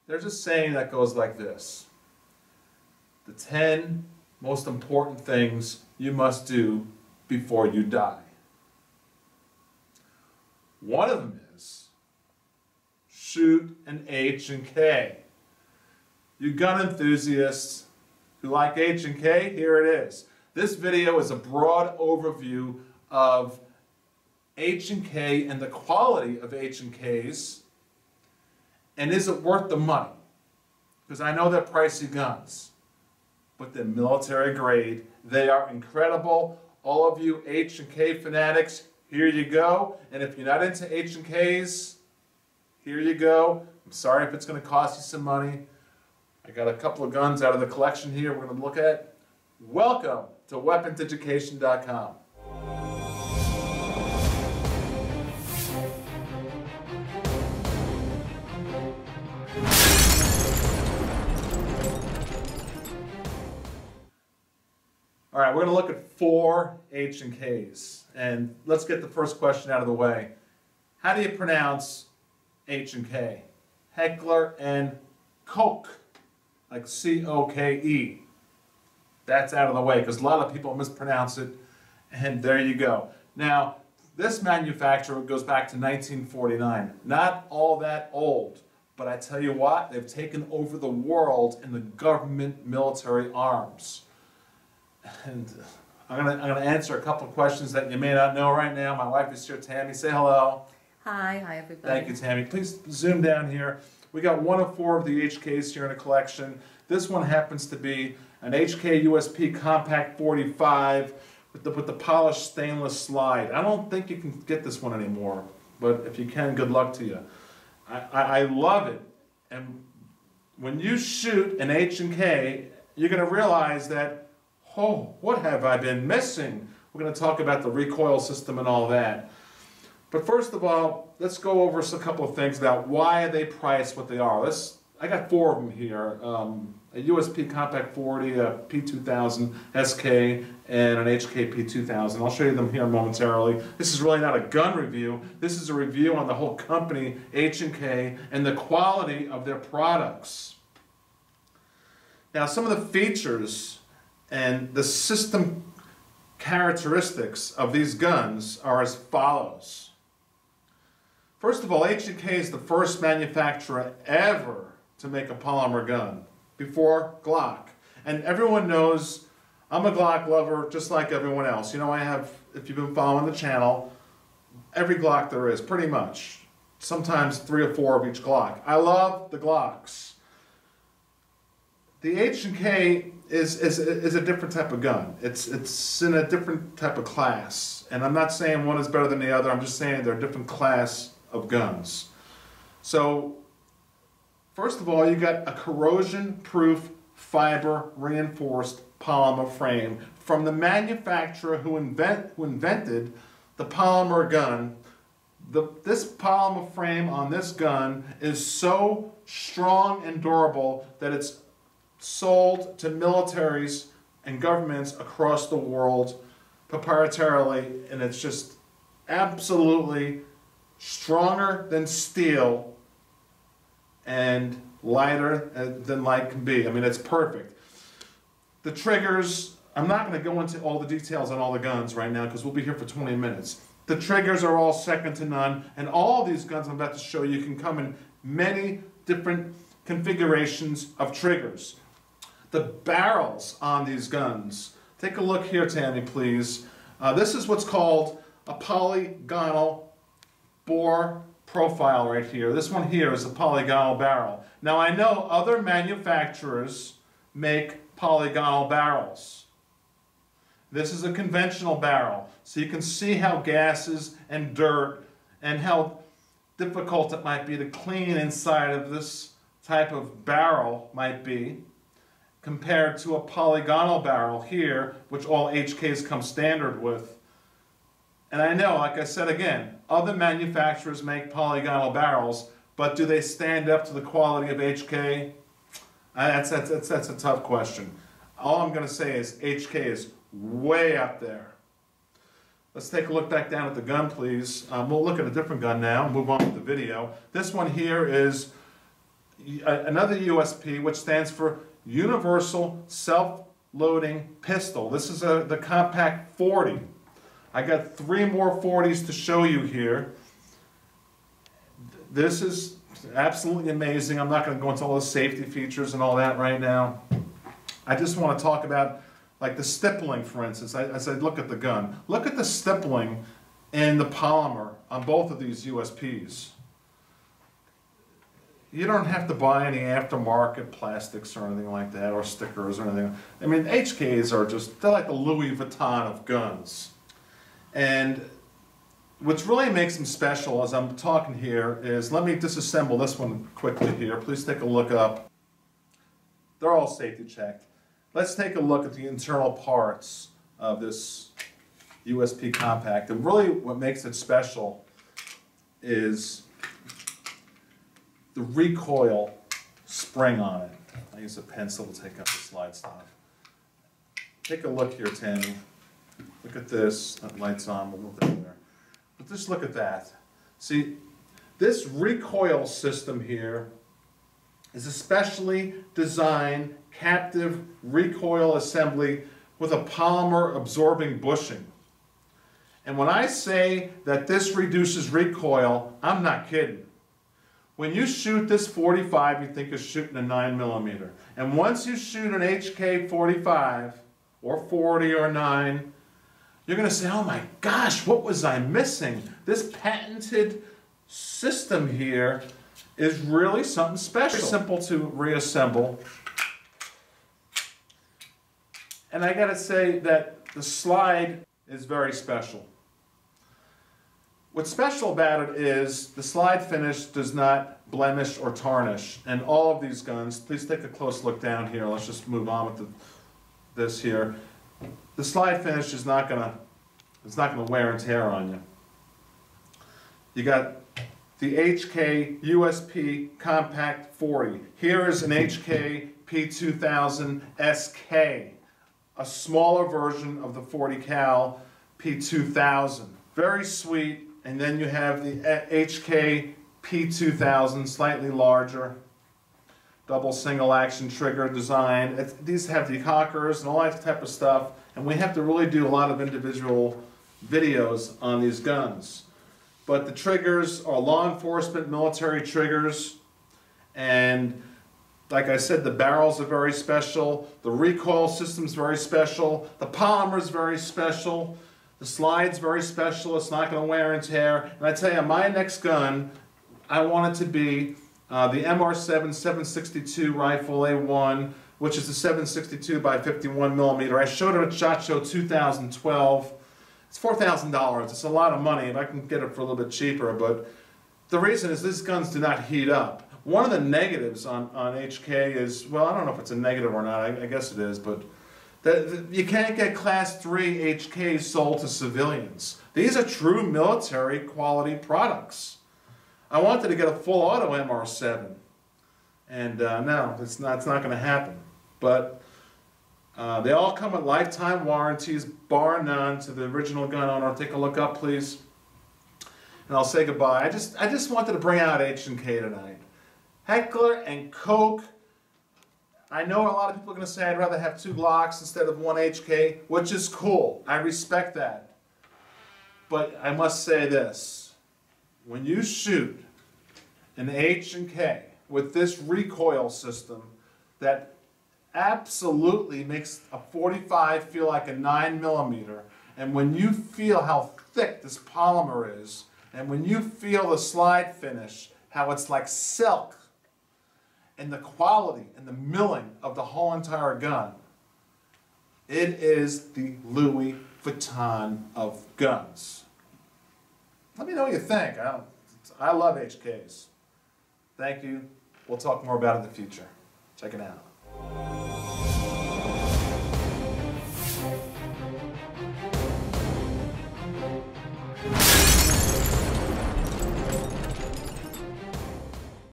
There's a saying that goes like this: the 10 most important things you must do before you die. One of them is shoot an H&K. You gun enthusiasts who like H&K, here it is. This video is a broad overview of H&K and the quality of H&Ks, and is it worth the money? Because I know they're pricey guns, but they're military grade. They are incredible. All of you H&K fanatics, here you go. And if you're not into H&Ks, here you go. I'm sorry if it's going to cost you some money. I got a couple of guns out of the collection here we're going to look at. Welcome to weaponseducation.com. All right, we're going to look at 4 H&Ks, and let's get the first question out of the way. How do you pronounce H&K? Heckler and Koch, like C-O-K-E. That's out of the way because a lot of people mispronounce it, and there you go. Now, this manufacturer goes back to 1949. Not all that old, but I tell you what, they've taken over the world in the government military arms. And I'm gonna answer a couple of questions that you may not know right now. My wife is here, Tammy. Say hello. Hi everybody. Thank you, Tammy. Please zoom down here. We got 1 of 4 of the HKs here in a collection. This one happens to be an HK USP Compact 45 with the polished stainless slide. I don't think you can get this one anymore, but if you can, good luck to you. I love it. And when you shoot an H&K, you're going to realize that, oh, what have I been missing? We're going to talk about the recoil system and all that. But first of all, let's go over a couple of things about why they price what they are. I got 4 of them here. A USP Compact 40, a P2000 SK, and an HK P2000. I'll show you them here momentarily. This is really not a gun review. This is a review on the whole company, H&K, and the quality of their products. Now, some of the features and the system characteristics of these guns are as follows. First of all, H&K is the first manufacturer ever to make a polymer gun, before Glock. And everyone knows I'm a Glock lover just like everyone else. You know, I have, if you've been following the channel, every Glock there is, pretty much. Sometimes 3 or 4 of each Glock. I love the Glocks. The H&K is a different type of gun. It's in a different type of class. And I'm not saying one is better than the other. I'm just saying they're a different class of guns. So, first of all, you got a corrosion-proof fiber reinforced polymer frame from the manufacturer who invented the polymer gun. This polymer frame on this gun is so strong and durable that it's sold to militaries and governments across the world proprietarily, and it's just absolutely stronger than steel and lighter than light can be. I mean, it's perfect. The triggers, I'm not going to go into all the details on all the guns right now because we'll be here for 20 minutes. The triggers are all second to none, and all these guns I'm about to show you can come in many different configurations of triggers. The barrels on these guns, take a look here, Tammy, please. This is what's called a polygonal bore profile right here. This one here is a polygonal barrel. Now I know other manufacturers make polygonal barrels. This is a conventional barrel, so you can see how gases and dirt and how difficult it might be to clean inside of this type of barrel might be, compared to a polygonal barrel here, which all HKs come standard with. And I know, like I said again, other manufacturers make polygonal barrels, but do they stand up to the quality of HK? That's a tough question. All I'm going to say is HK is way up there. Let's take a look back down at the gun, please. We'll look at a different gun now and move on with the video. This one here is another USP, which stands for Universal Self-Loading Pistol. This is the Compact 40. I got 3 more 40s to show you here. This is absolutely amazing. I'm not going to go into all the safety features and all that right now. I just want to talk about like the stippling, for instance. As I look at the gun, look at the stippling in the polymer on both of these USPs. You don't have to buy any aftermarket plastics or anything like that, or stickers or anything. I mean, HKs are just, they're like the Louis Vuitton of guns. And what really makes them special, as I'm talking here, is, let me disassemble this one quickly here. Please take a look up. They're all safety checked. Let's take a look at the internal parts of this USP Compact. And really what makes it special is the recoil spring on it. I use a pencil to take up the slide stop. Take a look here, Tammy. Look at this. That light's on. We'll move that there. But just look at that. See, this recoil system here is a specially designed captive recoil assembly with a polymer absorbing bushing. And when I say that this reduces recoil, I'm not kidding. When you shoot this 45, you think you're shooting a 9mm. And once you shoot an HK 45 or 40 or 9, you're going to say, oh my gosh, what was I missing? This patented system here is really something special. Very simple to reassemble. And I got to say that the slide is very special. What's special about it is the slide finish does not blemish or tarnish. And all of these guns, please take a close look down here. Let's just move on with this here. The slide finish is not gonna wear and tear on you. You got the HK USP Compact 40. Here is an HK P2000 SK, a smaller version of the 40 cal P2000. Very sweet. And then you have the HK P2000, slightly larger, double single action trigger design. These have the cockers and all that type of stuff. And we have to really do a lot of individual videos on these guns. But the triggers are law enforcement, military triggers. And like I said, the barrels are very special. The recoil system's very special. The polymer's very special. The slide's very special. It's not going to wear and tear. And I tell you, my next gun, I want it to be the MR7 762 rifle A1, which is the 762 by 51mm. I showed it at SHOT Show 2012. It's $4,000. It's a lot of money, and I can get it for a little bit cheaper. But the reason is these guns do not heat up. One of the negatives on HK is, well, I don't know if it's a negative or not. I guess it is, but you can't get Class 3 HKs sold to civilians. These are true military quality products. I wanted to get a full auto MR7, and no, it's not going to happen. But they all come with lifetime warranties, bar none, to the original gun owner. Take a look up, please, and I'll say goodbye. I just wanted to bring out H&K tonight. Heckler and Koch. I know a lot of people are going to say I'd rather have 2 Glocks instead of 1 HK, which is cool. I respect that. But I must say this. When you shoot an H&K with this recoil system that absolutely makes a 45 feel like a 9mm, and when you feel how thick this polymer is, and when you feel the slide finish, how it's like silk, and the quality and the milling of the whole entire gun, it is the Louis Vuitton of guns. Let me know what you think. I love HKs. Thank you. We'll talk more about it in the future. Check it out.